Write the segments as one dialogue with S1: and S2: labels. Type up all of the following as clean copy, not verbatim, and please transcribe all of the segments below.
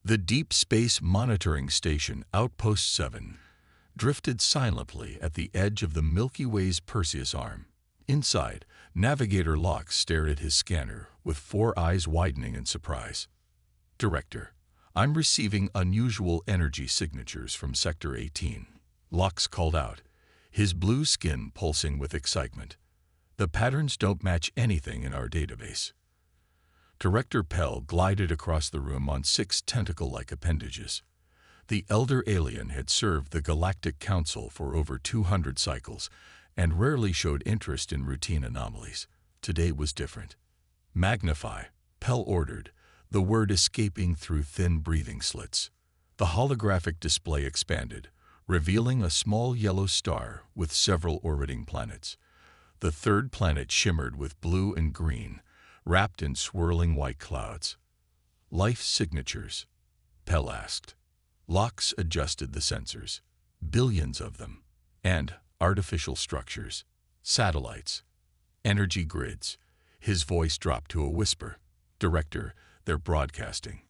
S1: The Deep Space Monitoring Station Outpost 7 drifted silently at the edge of the Milky Way's Perseus arm. Inside, Navigator Locke stared at his scanner with 4 eyes widening in surprise. "Director, I'm receiving unusual energy signatures from Sector 18. Locke called out, his blue skin pulsing with excitement. "The patterns don't match anything in our database." Director Pell glided across the room on 6 tentacle-like appendages. The elder alien had served the Galactic Council for over 200 cycles and rarely showed interest in routine anomalies. Today was different. "Magnify," Pell ordered, the word escaping through thin breathing slits. The holographic display expanded, revealing a small yellow star with several orbiting planets. The third planet shimmered with blue and green, wrapped in swirling white clouds. "Life signatures?" Pell asked. Locke adjusted the sensors. "Billions of them. And artificial structures. Satellites. Energy grids." His voice dropped to a whisper. "Director, they're broadcasting.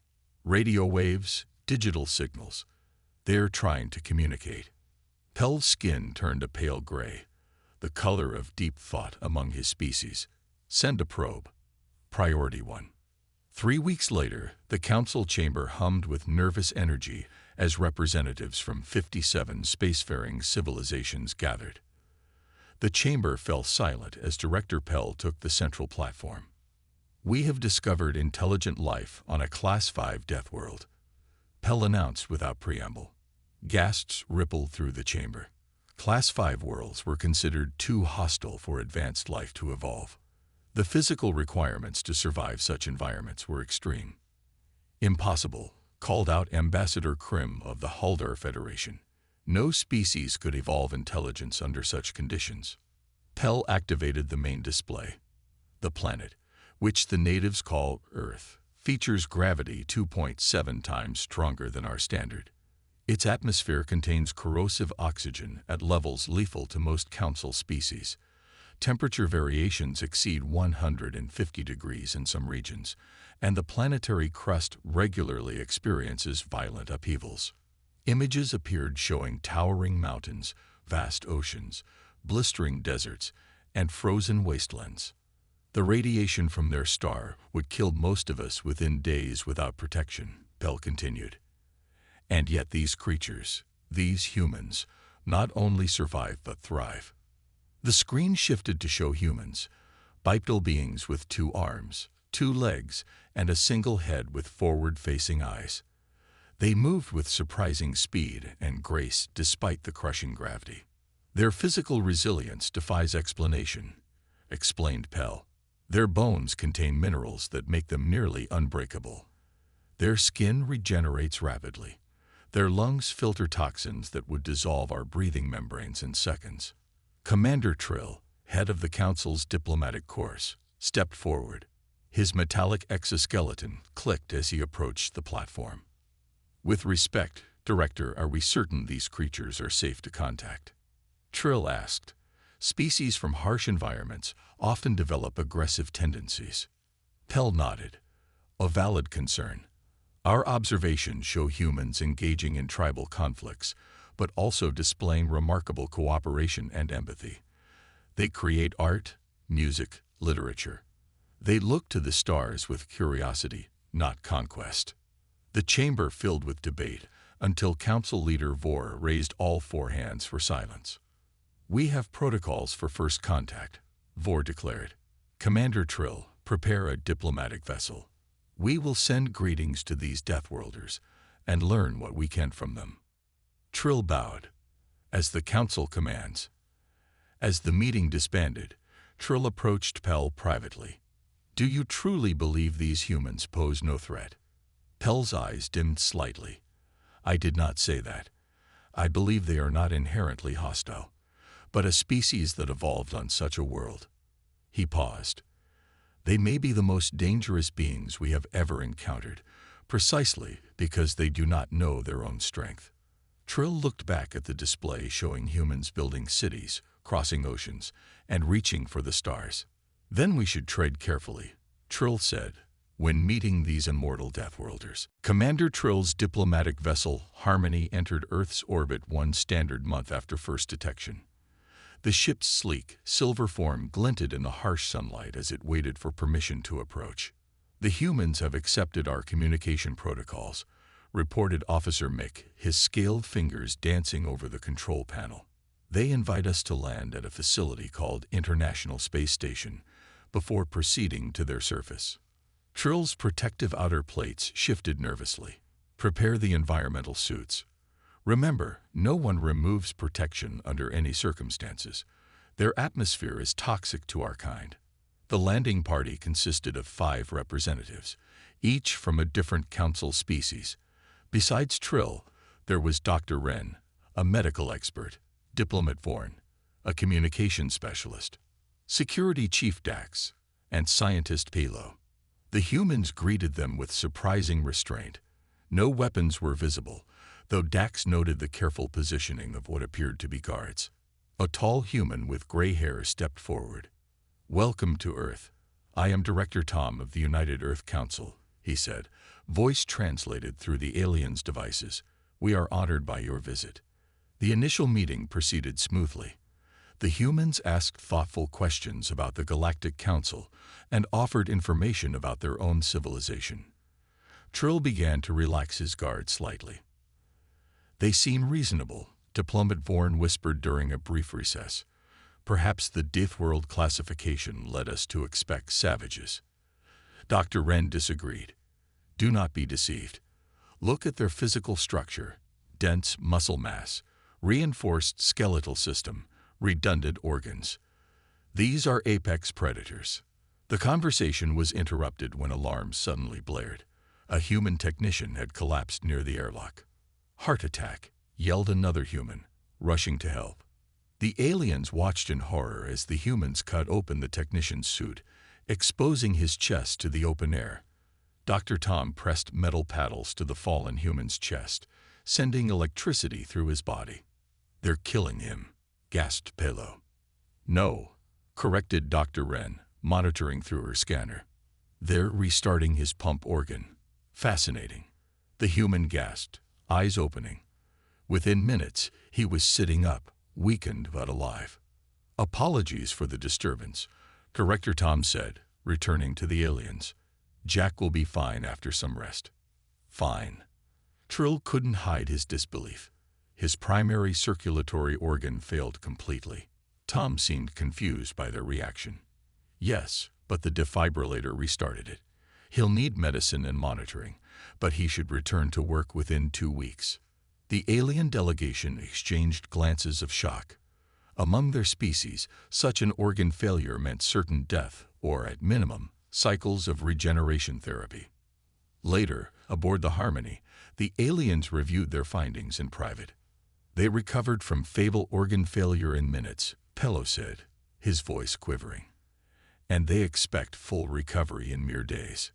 S1: Radio waves, digital signals. They're trying to communicate." Pell's skin turned a pale gray, the color of deep thought among his species. "Send a probe. Priority 1. 3 weeks later, the council chamber hummed with nervous energy as representatives from 57 spacefaring civilizations gathered. The chamber fell silent as Director Pell took the central platform. "We have discovered intelligent life on a Class 5 death world," Pell announced without preamble. Gasps rippled through the chamber. Class 5 worlds were considered too hostile for advanced life to evolve. The physical requirements to survive such environments were extreme. "Impossible," called out Ambassador Krim of the Haldar Federation. "No species could evolve intelligence under such conditions." Pell activated the main display. The planet, which the natives call Earth, features gravity 2.7 times stronger than our standard. Its atmosphere contains corrosive oxygen at levels lethal to most council species. Temperature variations exceed 150 degrees in some regions, and the planetary crust regularly experiences violent upheavals. Images appeared showing towering mountains, vast oceans, blistering deserts, and frozen wastelands. "The radiation from their star would kill most of us within days without protection," Pell continued. "And yet these creatures, these humans, not only survive but thrive." The screen shifted to show humans, bipedal beings with 2 arms, 2 legs, and a single head with forward-facing eyes. They moved with surprising speed and grace despite the crushing gravity. "Their physical resilience defies explanation," explained Pell. "Their bones contain minerals that make them nearly unbreakable. Their skin regenerates rapidly. Their lungs filter toxins that would dissolve our breathing membranes in seconds." Commander Trill, head of the Council's diplomatic corps, stepped forward. His metallic exoskeleton clicked as he approached the platform. "With respect, Director, are we certain these creatures are safe to contact?" Trill asked. "Species from harsh environments often develop aggressive tendencies." Pell nodded. "A valid concern. Our observations show humans engaging in tribal conflicts, but also displaying remarkable cooperation and empathy. They create art, music, literature. They look to the stars with curiosity, not conquest." The chamber filled with debate until Council Leader Vor raised all 4 hands for silence. "We have protocols for first contact," Vor declared. "Commander Trill, prepare a diplomatic vessel. We will send greetings to these Deathworlders and learn what we can from them." Trill bowed. "As the Council commands." As the meeting disbanded, Trill approached Pell privately. "Do you truly believe these humans pose no threat?" Pell's eyes dimmed slightly. "I did not say that. I believe they are not inherently hostile, but a species that evolved on such a world." He paused. "They may be the most dangerous beings we have ever encountered, precisely because they do not know their own strength." Trill looked back at the display showing humans building cities, crossing oceans, and reaching for the stars. "Then we should tread carefully," Trill said. When meeting these immortal Deathworlders, Commander Trill's diplomatic vessel Harmony entered Earth's orbit one standard month after first detection. The ship's sleek, silver form glinted in the harsh sunlight as it waited for permission to approach. "The humans have accepted our communication protocols," reported Officer Mick, his scaled fingers dancing over the control panel. "They invite us to land at a facility called International Space Station before proceeding to their surface." Trill's protective outer plates shifted nervously. "Prepare the environmental suits. Remember, no one removes protection under any circumstances. Their atmosphere is toxic to our kind." The landing party consisted of 5 representatives, each from a different council species. Besides Trill, there was Dr. Wren, a medical expert, Diplomat Vorn, a communication specialist, Security Chief Dax, and Scientist Pelo. The humans greeted them with surprising restraint. No weapons were visible, though Dax noted the careful positioning of what appeared to be guards. A tall human with gray hair stepped forward. "Welcome to Earth. I am Director Tom of the United Earth Council," he said, voice translated through the aliens' devices. "We are honored by your visit." The initial meeting proceeded smoothly. The humans asked thoughtful questions about the Galactic Council and offered information about their own civilization. Trill began to relax his guard slightly. "They seem reasonable," Diplomat Vorn whispered during a brief recess. "Perhaps the Deathworld classification led us to expect savages." Dr. Wren disagreed. "Do not be deceived. Look at their physical structure: dense muscle mass, reinforced skeletal system, redundant organs. These are apex predators." The conversation was interrupted when alarms suddenly blared. A human technician had collapsed near the airlock. "Heart attack," yelled another human, rushing to help. The aliens watched in horror as the humans cut open the technician's suit, exposing his chest to the open air. Dr. Tom pressed metal paddles to the fallen human's chest, sending electricity through his body. "They're killing him," gasped Pelo. "No," corrected Dr. Wren, monitoring through her scanner. "They're restarting his pump organ." "Fascinating," the human gasped, eyes opening. Within minutes, he was sitting up, weakened but alive. "Apologies for the disturbance," Director Tom said, returning to the aliens. "Jack will be fine after some rest." "Fine." Trill couldn't hide his disbelief. His primary circulatory organ failed completely. Tom seemed confused by their reaction. "Yes, but the defibrillator restarted it. He'll need medicine and monitoring, but he should return to work within 2 weeks." The alien delegation exchanged glances of shock. Among their species, such an organ failure meant certain death or, at minimum, cycles of regeneration therapy. Later, aboard the Harmony, the aliens reviewed their findings in private. "They recovered from fatal organ failure in minutes," Pelo said, his voice quivering. "And they expect full recovery in mere days."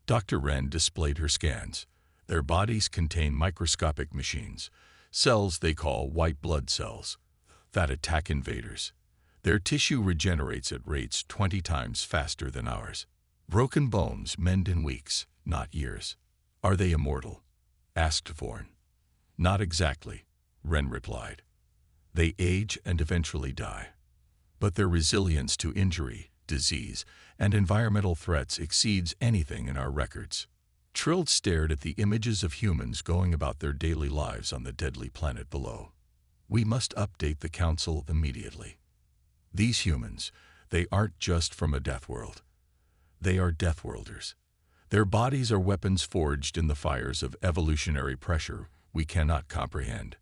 S1: Dr. Wren displayed her scans. Their bodies contain microscopic machines, cells they call white blood cells, that attack invaders. Their tissue regenerates at rates 20 times faster than ours. Broken bones mend in weeks, not years. "Are they immortal?" asked Vorn. "Not exactly," Wren replied. "They age and eventually die. But their resilience to injury, disease, and environmental threats exceeds anything in our records." Trill stared at the images of humans going about their daily lives on the deadly planet below. "We must update the Council immediately. These humans, they aren't just from a death world. They are Deathworlders. Their bodies are weapons forged in the fires of evolutionary pressure we cannot comprehend."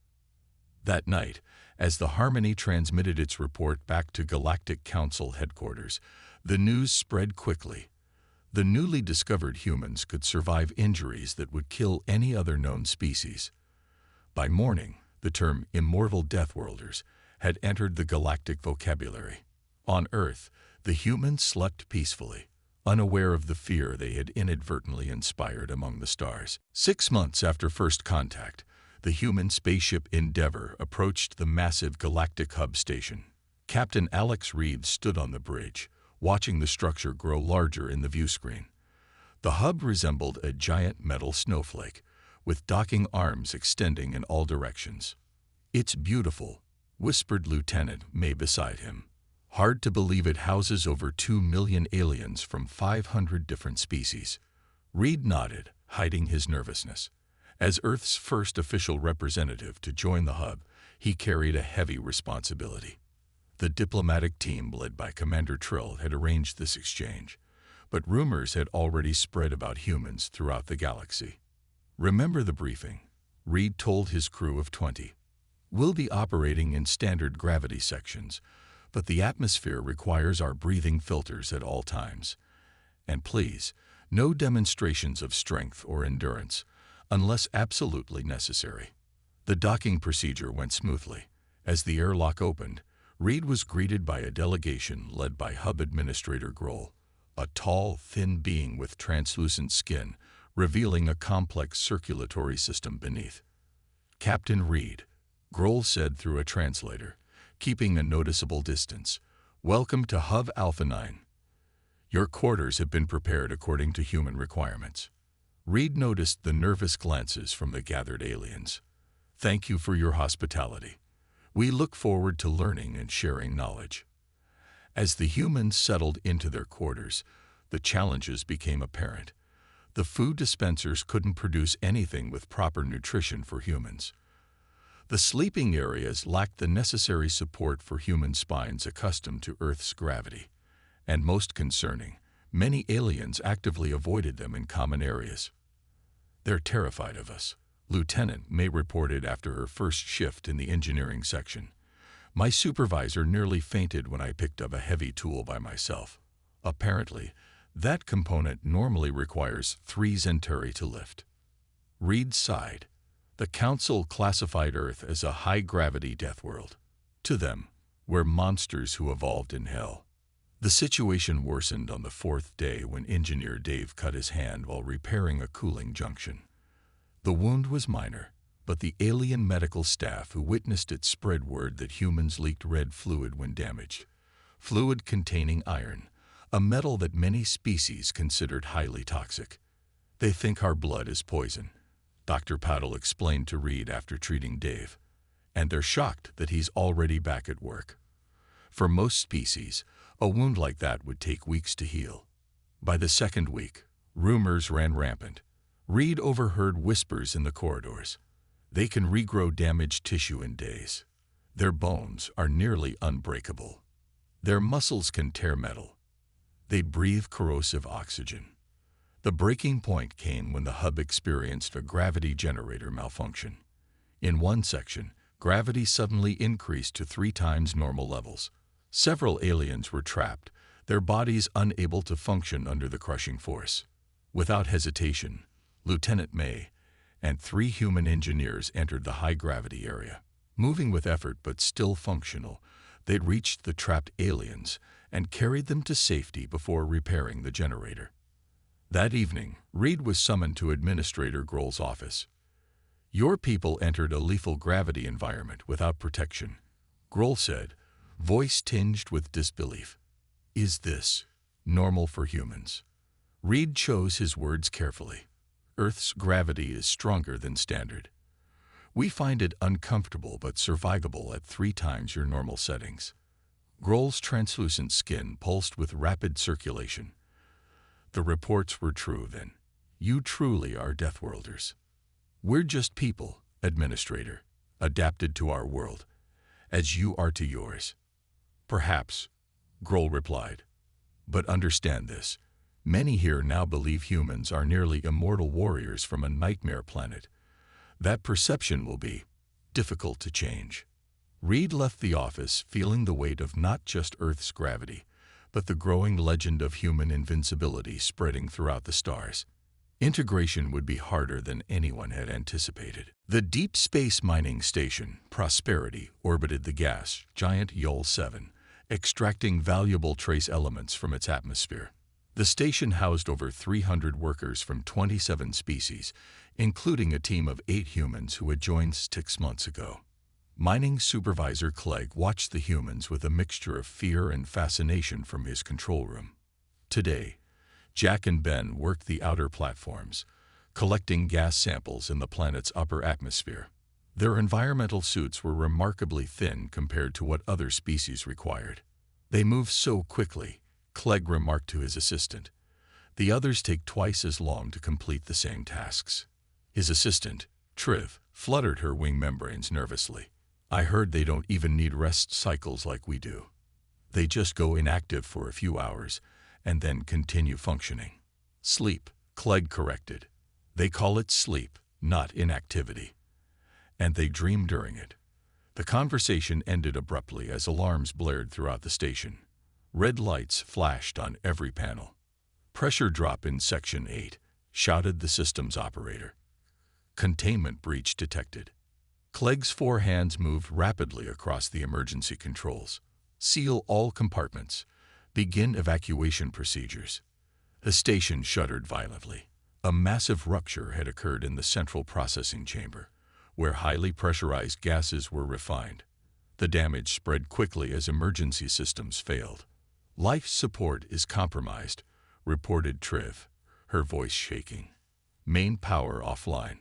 S1: That night, as the Harmony transmitted its report back to Galactic Council headquarters, the news spread quickly. The newly discovered humans could survive injuries that would kill any other known species. By morning, the term Immortal Deathworlders had entered the galactic vocabulary. On Earth, the humans slept peacefully, unaware of the fear they had inadvertently inspired among the stars. 6 months after first contact, the human spaceship Endeavour approached the massive galactic hub station. Captain Alex Reeves stood on the bridge, watching the structure grow larger in the viewscreen. The hub resembled a giant metal snowflake, with docking arms extending in all directions. "It's beautiful," whispered Lieutenant May beside him. "Hard to believe it houses over 2 million aliens from 500 different species." Reed nodded, hiding his nervousness. As Earth's first official representative to join the hub, he carried a heavy responsibility. The diplomatic team led by Commander Trill had arranged this exchange, but rumors had already spread about humans throughout the galaxy. "Remember the briefing," Reed told his crew of 20. "We'll be operating in standard gravity sections, but the atmosphere requires our breathing filters at all times. And please, no demonstrations of strength or endurance, unless absolutely necessary." The docking procedure went smoothly. As the airlock opened, Reed was greeted by a delegation led by Hub Administrator Grohl, a tall, thin being with translucent skin, revealing a complex circulatory system beneath. "Captain Reed," Grohl said through a translator, keeping a noticeable distance, "welcome to Hub Alpha 9. Your quarters have been prepared according to human requirements." Reed noticed the nervous glances from the gathered aliens. "Thank you for your hospitality. We look forward to learning and sharing knowledge." As the humans settled into their quarters, the challenges became apparent. The food dispensers couldn't produce anything with proper nutrition for humans. The sleeping areas lacked the necessary support for human spines accustomed to Earth's gravity. And most concerning, many aliens actively avoided them in common areas. "They're terrified of us," Lieutenant May reported after her first shift in the engineering section. "My supervisor nearly fainted when I picked up a heavy tool by myself. Apparently, that component normally requires 3 Zenturi to lift." Reed sighed. The Council classified Earth as a high-gravity death world. To them, we're monsters who evolved in hell. The situation worsened on the 4th day when Engineer Dave cut his hand while repairing a cooling junction. The wound was minor, but the alien medical staff who witnessed it spread word that humans leaked red fluid when damaged. Fluid containing iron, a metal that many species considered highly toxic. "They think our blood is poison," Dr. Paddle explained to Reed after treating Dave. "And they're shocked that he's already back at work. For most species, a wound like that would take weeks to heal." By the 2nd week, rumors ran rampant. Reed overheard whispers in the corridors. "They can regrow damaged tissue in days. Their bones are nearly unbreakable. Their muscles can tear metal. They breathe corrosive oxygen." The breaking point came when the hub experienced a gravity generator malfunction. In one section, gravity suddenly increased to 3 times normal levels. Several aliens were trapped, their bodies unable to function under the crushing force. Without hesitation, Lieutenant May and 3 human engineers entered the high-gravity area. Moving with effort but still functional, they reached the trapped aliens and carried them to safety before repairing the generator. That evening, Reed was summoned to Administrator Grohl's office. "Your people entered a lethal gravity environment without protection," Grohl said, voice tinged with disbelief. "Is this normal for humans?" Reed chose his words carefully. "Earth's gravity is stronger than standard. We find it uncomfortable but survivable at 3 times your normal settings." Grohl's translucent skin pulsed with rapid circulation. "The reports were true, then. You truly are Deathworlders." "We're just people, Administrator, adapted to our world, as you are to yours." "Perhaps," Grohl replied. "But understand this. Many here now believe humans are nearly immortal warriors from a nightmare planet. That perception will be difficult to change." Reed left the office feeling the weight of not just Earth's gravity, but the growing legend of human invincibility spreading throughout the stars. Integration would be harder than anyone had anticipated. The deep space mining station, Prosperity, orbited the gas giant Yol 7, extracting valuable trace elements from its atmosphere. The station housed over 300 workers from 27 species, including a team of 8 humans who had joined 6 months ago. Mining Supervisor Clegg watched the humans with a mixture of fear and fascination from his control room. Today, Jack and Ben worked the outer platforms, collecting gas samples in the planet's upper atmosphere. Their environmental suits were remarkably thin compared to what other species required. They moved so quickly, Clegg remarked to his assistant. The others take twice as long to complete the same tasks. His assistant, Triv, fluttered her wing membranes nervously. I heard they don't even need rest cycles like we do. They just go inactive for a few hours and then continue functioning. Sleep, Clegg corrected. They call it sleep, not inactivity. And they dream during it. The conversation ended abruptly as alarms blared throughout the station. Red lights flashed on every panel. Pressure drop in Section 8, shouted the system's operator. Containment breach detected. Clegg's 4 hands moved rapidly across the emergency controls. Seal all compartments. Begin evacuation procedures. The station shuddered violently. A massive rupture had occurred in the central processing chamber, where highly pressurized gases were refined. The damage spread quickly as emergency systems failed. Life support is compromised, reported Triv, her voice shaking. Main power offline.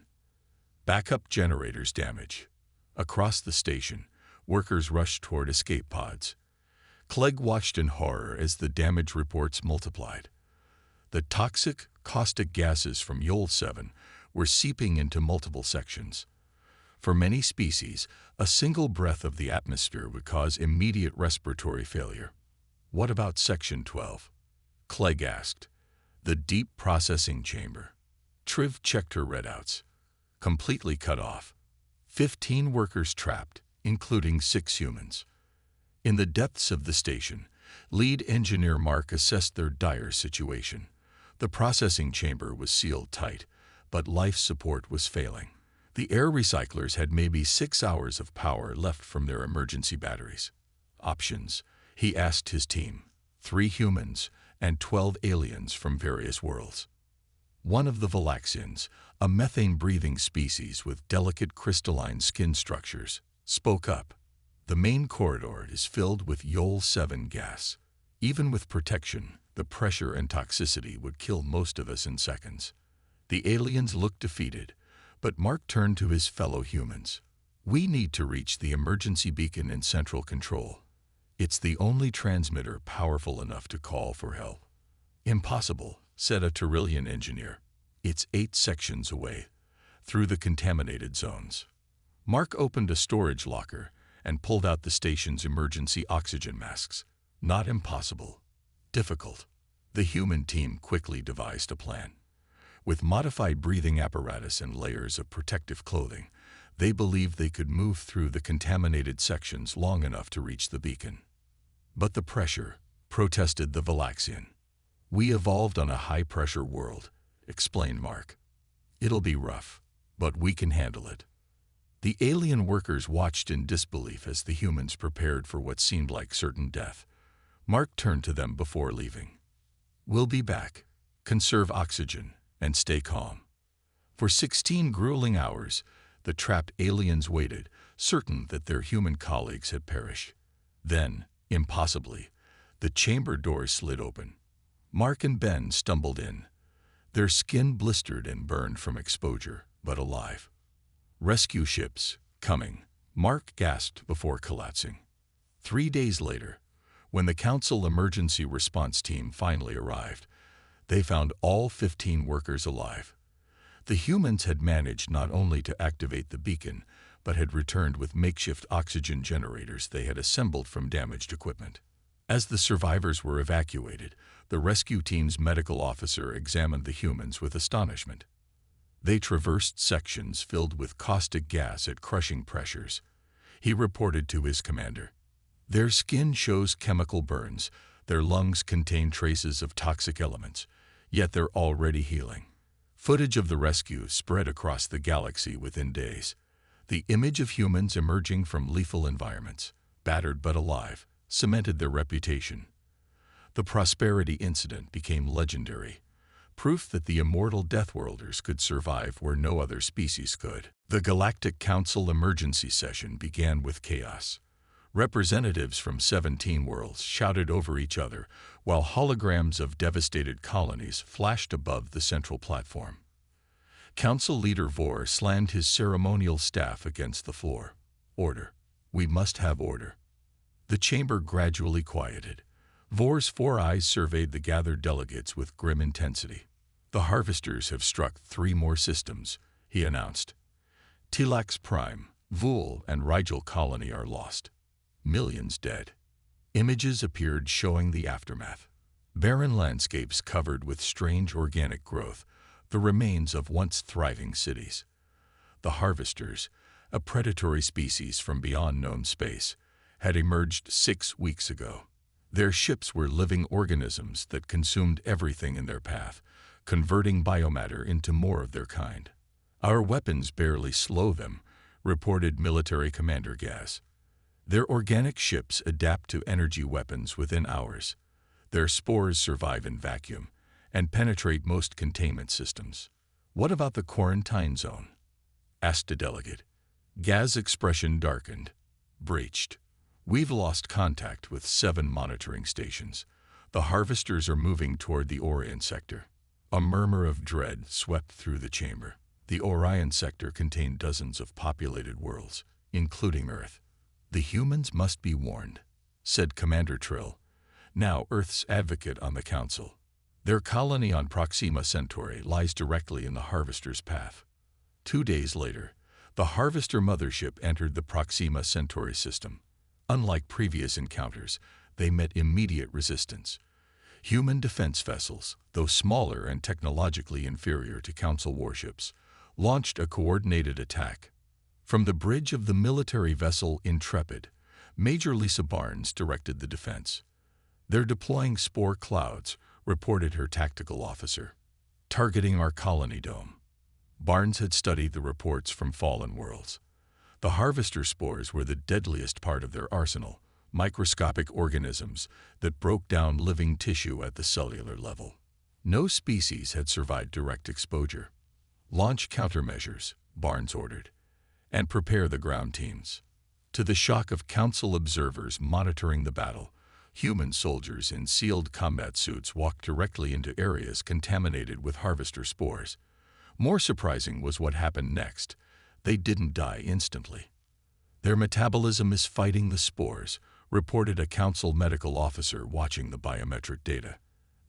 S1: Backup generators damage. Across the station, workers rushed toward escape pods. Clegg watched in horror as the damage reports multiplied. The toxic, caustic gases from Yol 7 were seeping into multiple sections. For many species, a single breath of the atmosphere would cause immediate respiratory failure. What about Section 12? Clegg asked. The deep processing chamber. Triv checked her readouts. Completely cut off. 15 workers trapped, including 6 humans. In the depths of the station, lead engineer Mark assessed their dire situation. The processing chamber was sealed tight, but life support was failing. The air recyclers had maybe 6 hours of power left from their emergency batteries. Options, he asked his team. 3 humans and 12 aliens from various worlds. One of the Valaxians, a methane-breathing species with delicate crystalline skin structures, spoke up. The main corridor is filled with Yol 7 gas. Even with protection, the pressure and toxicity would kill most of us in seconds. The aliens looked defeated, but Mark turned to his fellow humans. We need to reach the emergency beacon in central control. It's the only transmitter powerful enough to call for help. Impossible, said a Tyrillian engineer. It's 8 sections away, through the contaminated zones. Mark opened a storage locker and pulled out the station's emergency oxygen masks. Not impossible. Difficult. The human team quickly devised a plan. With modified breathing apparatus and layers of protective clothing, they believed they could move through the contaminated sections long enough to reach the beacon. But the pressure, protested the Valaxian. We evolved on a high-pressure world, explained Mark. It'll be rough, but we can handle it. The alien workers watched in disbelief as the humans prepared for what seemed like certain death. Mark turned to them before leaving. We'll be back. Conserve oxygen and stay calm. For 16 grueling hours, the trapped aliens waited, certain that their human colleagues had perished. Then, impossibly, the chamber doors slid open. Mark and Ben stumbled in. Their skin blistered and burned from exposure, but alive. Rescue ships, coming, Mark gasped before collapsing. 3 days later, when the Council Emergency Response Team finally arrived, they found all 15 workers alive. The humans had managed not only to activate the beacon, but had returned with makeshift oxygen generators they had assembled from damaged equipment. As the survivors were evacuated, the rescue team's medical officer examined the humans with astonishment. They traversed sections filled with caustic gas at crushing pressures. He reported to his commander. Their skin shows chemical burns, their lungs contain traces of toxic elements, yet they're already healing. Footage of the rescue spread across the galaxy within days. The image of humans emerging from lethal environments, battered but alive, cemented their reputation. The Prosperity incident became legendary, proof that the Immortal Deathworlders could survive where no other species could. The Galactic Council emergency session began with chaos. Representatives from 17 worlds shouted over each other, while holograms of devastated colonies flashed above the central platform. Council leader Vor slammed his ceremonial staff against the floor. Order. We must have order. The chamber gradually quieted. Vor's 4 eyes surveyed the gathered delegates with grim intensity. The Harvesters have struck 3 more systems, he announced. Tilax Prime, Vul, and Rigel colony are lost. Millions dead. Images appeared showing the aftermath. Barren landscapes covered with strange organic growth, the remains of once thriving cities. The Harvesters, a predatory species from beyond known space, had emerged 6 weeks ago. Their ships were living organisms that consumed everything in their path, converting biomatter into more of their kind. Our weapons barely slow them, reported Military Commander Gaz. Their organic ships adapt to energy weapons within hours. Their spores survive in vacuum and penetrate most containment systems. What about the quarantine zone? Asked a delegate. Gaz's expression darkened. Breached. We've lost contact with 7 monitoring stations. The Harvesters are moving toward the Orion sector. A murmur of dread swept through the chamber. The Orion sector contained dozens of populated worlds, including Earth. The humans must be warned, said Commander Trill, now Earth's advocate on the Council. Their colony on Proxima Centauri lies directly in the Harvester's path. 2 days later, the Harvester mothership entered the Proxima Centauri system. Unlike previous encounters, they met immediate resistance. Human defense vessels, though smaller and technologically inferior to Council warships, launched a coordinated attack. From the bridge of the military vessel Intrepid, Major Lisa Barnes directed the defense. They're deploying spore clouds, reported her tactical officer, targeting our colony dome. Barnes had studied the reports from fallen worlds. The Harvester spores were the deadliest part of their arsenal, microscopic organisms that broke down living tissue at the cellular level. No species had survived direct exposure. Launch countermeasures, Barnes ordered, and prepare the ground teams. To the shock of Council observers monitoring the battle, human soldiers in sealed combat suits walked directly into areas contaminated with Harvester spores. More surprising was what happened next. They didn't die instantly. Their metabolism is fighting the spores, reported a Council medical officer watching the biometric data.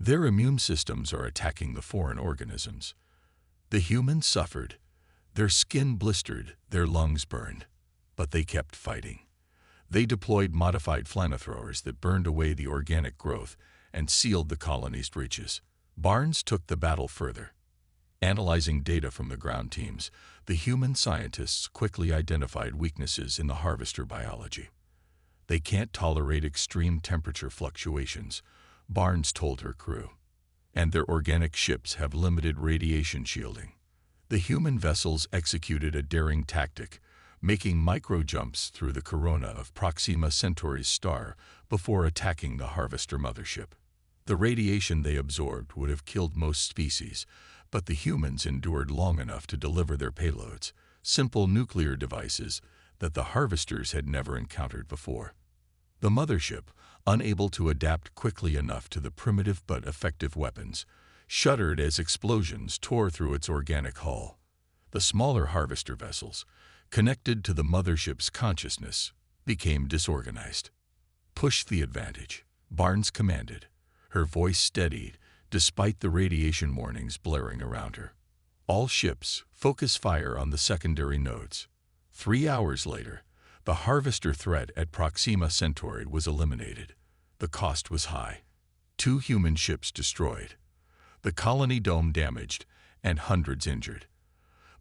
S1: Their immune systems are attacking the foreign organisms. The humans suffered. Their skin blistered, their lungs burned. But they kept fighting. They deployed modified flamethrowers that burned away the organic growth and sealed the colony's breaches. Barnes took the battle further. Analyzing data from the ground teams, the human scientists quickly identified weaknesses in the Harvester biology. They can't tolerate extreme temperature fluctuations, Barnes told her crew. And their organic ships have limited radiation shielding. The human vessels executed a daring tactic, making micro-jumps through the corona of Proxima Centauri's star before attacking the Harvester mothership. The radiation they absorbed would have killed most species, but the humans endured long enough to deliver their payloads, simple nuclear devices that the Harvesters had never encountered before. The mothership, unable to adapt quickly enough to the primitive but effective weapons, shuddered as explosions tore through its organic hull. The smaller Harvester vessels, connected to the mothership's consciousness, became disorganized. Push the advantage, Barnes commanded. Her voice steadied, despite the radiation warnings blaring around her. All ships, focus fire on the secondary nodes. 3 hours later, the Harvester threat at Proxima Centauri was eliminated. The cost was high. 2 human ships destroyed, the colony dome damaged, and hundreds injured.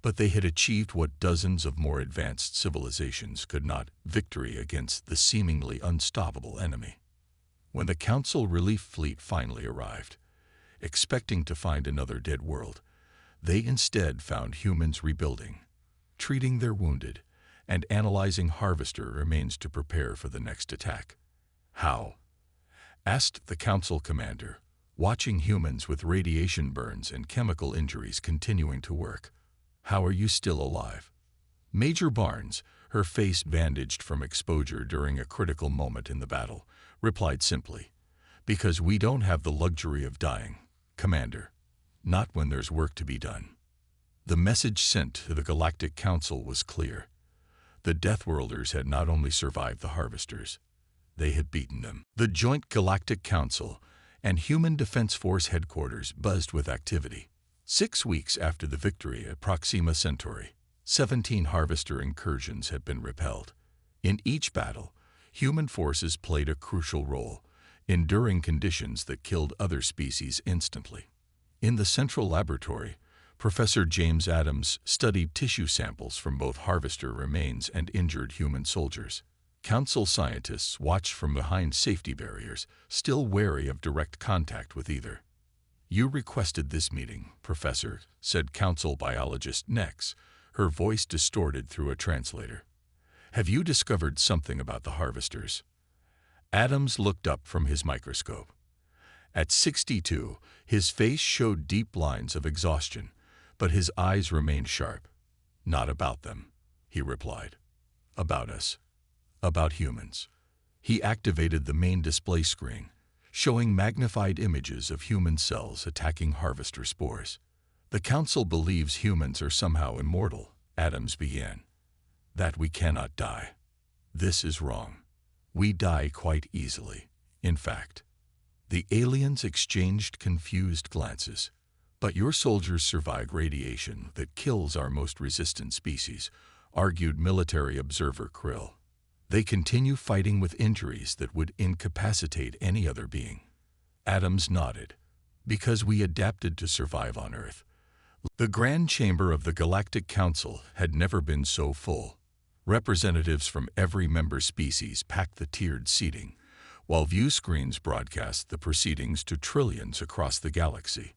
S1: But they had achieved what dozens of more advanced civilizations could not: victory against the seemingly unstoppable enemy. When the Council relief fleet finally arrived, expecting to find another dead world, they instead found humans rebuilding, treating their wounded, and analyzing Harvester remains to prepare for the next attack. How? Asked the Council commander, watching humans with radiation burns and chemical injuries continuing to work. How are you still alive? Major Barnes, her face bandaged from exposure during a critical moment in the battle, replied simply, "Because we don't have the luxury of dying, Commander. Not when there's work to be done." The message sent to the Galactic Council was clear. The Deathworlders had not only survived the Harvesters, they had beaten them. The Joint Galactic Council and Human Defense Force headquarters buzzed with activity. 6 weeks after the victory at Proxima Centauri, 17 Harvester incursions had been repelled. In each battle, human forces played a crucial role, enduring conditions that killed other species instantly. In the Central Laboratory, Professor James Adams studied tissue samples from both Harvester remains and injured human soldiers. Council scientists watched from behind safety barriers, still wary of direct contact with either. "You requested this meeting, Professor," said Council biologist Nex, her voice distorted through a translator. "Have you discovered something about the Harvesters?" Adams looked up from his microscope. At 62, his face showed deep lines of exhaustion, but his eyes remained sharp. "Not about them," he replied. "About us. About humans." He activated the main display screen, showing magnified images of human cells attacking Harvester spores. "The Council believes humans are somehow immortal," Adams began. "That we cannot die. This is wrong. We die quite easily. In fact." The aliens exchanged confused glances. "But your soldiers survive radiation that kills our most resistant species," argued military observer Krill. "They continue fighting with injuries that would incapacitate any other being." Adams nodded. "Because we adapted to survive on Earth." The Grand Chamber of the Galactic Council had never been so full. Representatives from every member species packed the tiered seating, while view screens broadcast the proceedings to trillions across the galaxy.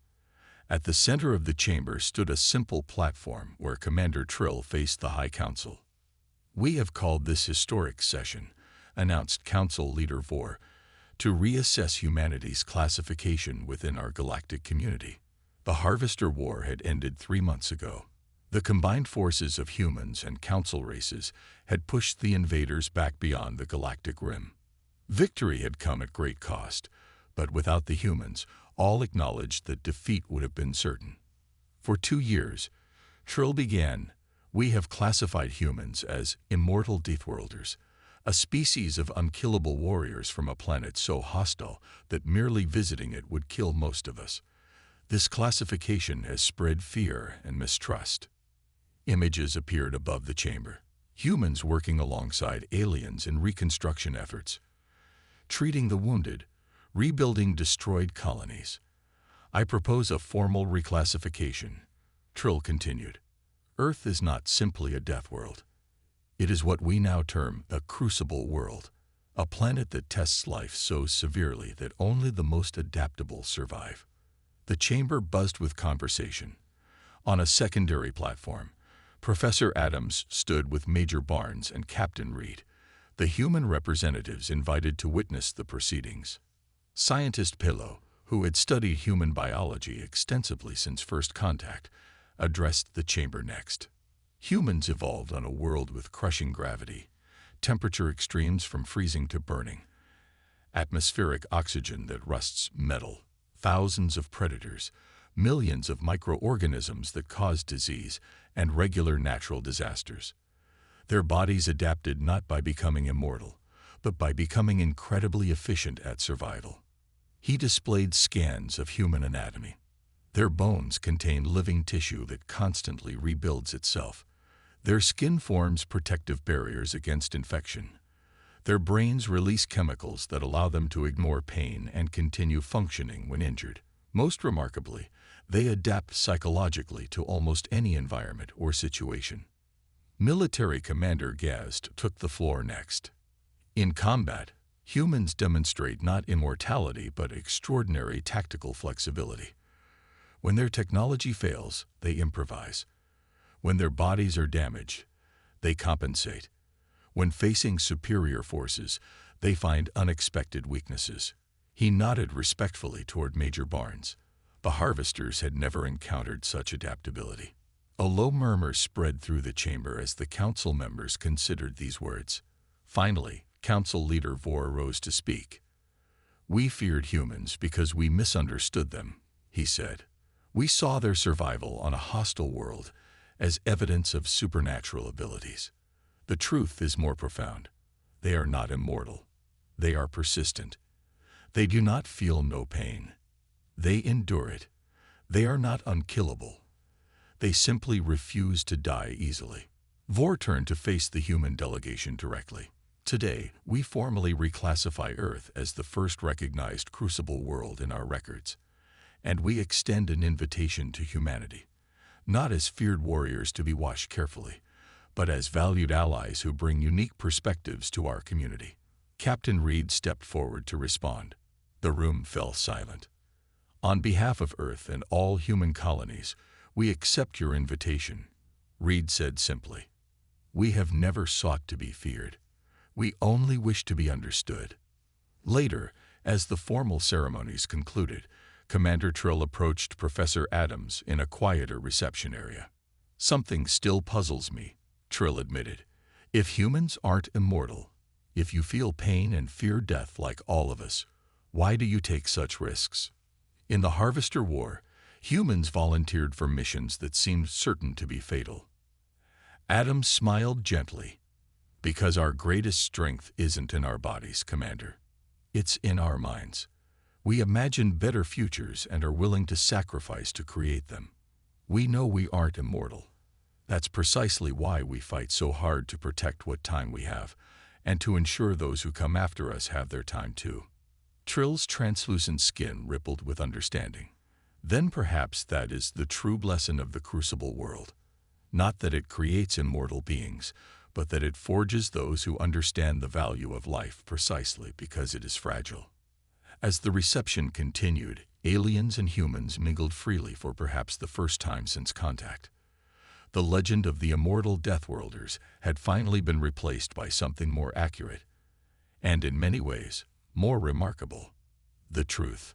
S1: At the center of the chamber stood a simple platform where Commander Trill faced the High Council. "We have called this historic session," announced Council Leader Vor, "to reassess humanity's classification within our galactic community." The Harvester War had ended 3 months ago. The combined forces of humans and Council races had pushed the invaders back beyond the galactic rim. Victory had come at great cost, but without the humans, all acknowledged that defeat would have been certain. For 2 years, Trill began, "We have classified humans as Immortal Deathworlders, a species of unkillable warriors from a planet so hostile that merely visiting it would kill most of us. This classification has spread fear and mistrust." Images appeared above the chamber. Humans working alongside aliens in reconstruction efforts, treating the wounded, rebuilding destroyed colonies. "I propose a formal reclassification," Trill continued. "Earth is not simply a death world. It is what we now term a crucible world, a planet that tests life so severely that only the most adaptable survive." The chamber buzzed with conversation. On a secondary platform, Professor Adams stood with Major Barnes and Captain Reed, the human representatives invited to witness the proceedings. Scientist Pillow, who had studied human biology extensively since first contact, addressed the chamber next. "Humans evolved on a world with crushing gravity, temperature extremes from freezing to burning, atmospheric oxygen that rusts metal, thousands of predators, millions of microorganisms that cause disease, and regular natural disasters. Their bodies adapted not by becoming immortal, but by becoming incredibly efficient at survival." He displayed scans of human anatomy. Their bones contain living tissue that constantly rebuilds itself. Their skin forms protective barriers against infection. Their brains release chemicals that allow them to ignore pain and continue functioning when injured. Most remarkably, they adapt psychologically to almost any environment or situation. Military Commander Gast took the floor next. "In combat, humans demonstrate not immortality but extraordinary tactical flexibility. When their technology fails, they improvise. When their bodies are damaged, they compensate. When facing superior forces, they find unexpected weaknesses." He nodded respectfully toward Major Barnes. The Harvesters had never encountered such adaptability. A low murmur spread through the chamber as the council members considered these words. Finally, council leader Vor rose to speak. "We feared humans because we misunderstood them," he said. "We saw their survival on a hostile world as evidence of supernatural abilities. The truth is more profound. They are not immortal. They are persistent. They do not feel no pain. They endure it. They are not unkillable. They simply refuse to die easily." Vor turned to face the human delegation directly. "Today, we formally reclassify Earth as the first recognized crucible world in our records, and we extend an invitation to humanity, not as feared warriors to be watched carefully, but as valued allies who bring unique perspectives to our community." Captain Reed stepped forward to respond. The room fell silent. "On behalf of Earth and all human colonies, we accept your invitation," Reed said simply. "We have never sought to be feared. We only wish to be understood." Later, as the formal ceremonies concluded, Commander Trill approached Professor Adams in a quieter reception area. "Something still puzzles me," Trill admitted. "If humans aren't immortal, if you feel pain and fear death like all of us, why do you take such risks? In the Harvester War, humans volunteered for missions that seemed certain to be fatal." Adams smiled gently. "Because our greatest strength isn't in our bodies, Commander. It's in our minds. We imagine better futures and are willing to sacrifice to create them. We know we aren't immortal. That's precisely why we fight so hard to protect what time we have, and to ensure those who come after us have their time too." Trill's translucent skin rippled with understanding. "Then perhaps that is the true lesson of the crucible world. Not that it creates immortal beings, but that it forges those who understand the value of life precisely because it is fragile." As the reception continued, aliens and humans mingled freely for perhaps the first time since contact. The legend of the Immortal Deathworlders had finally been replaced by something more accurate, and in many ways, more remarkable: the truth.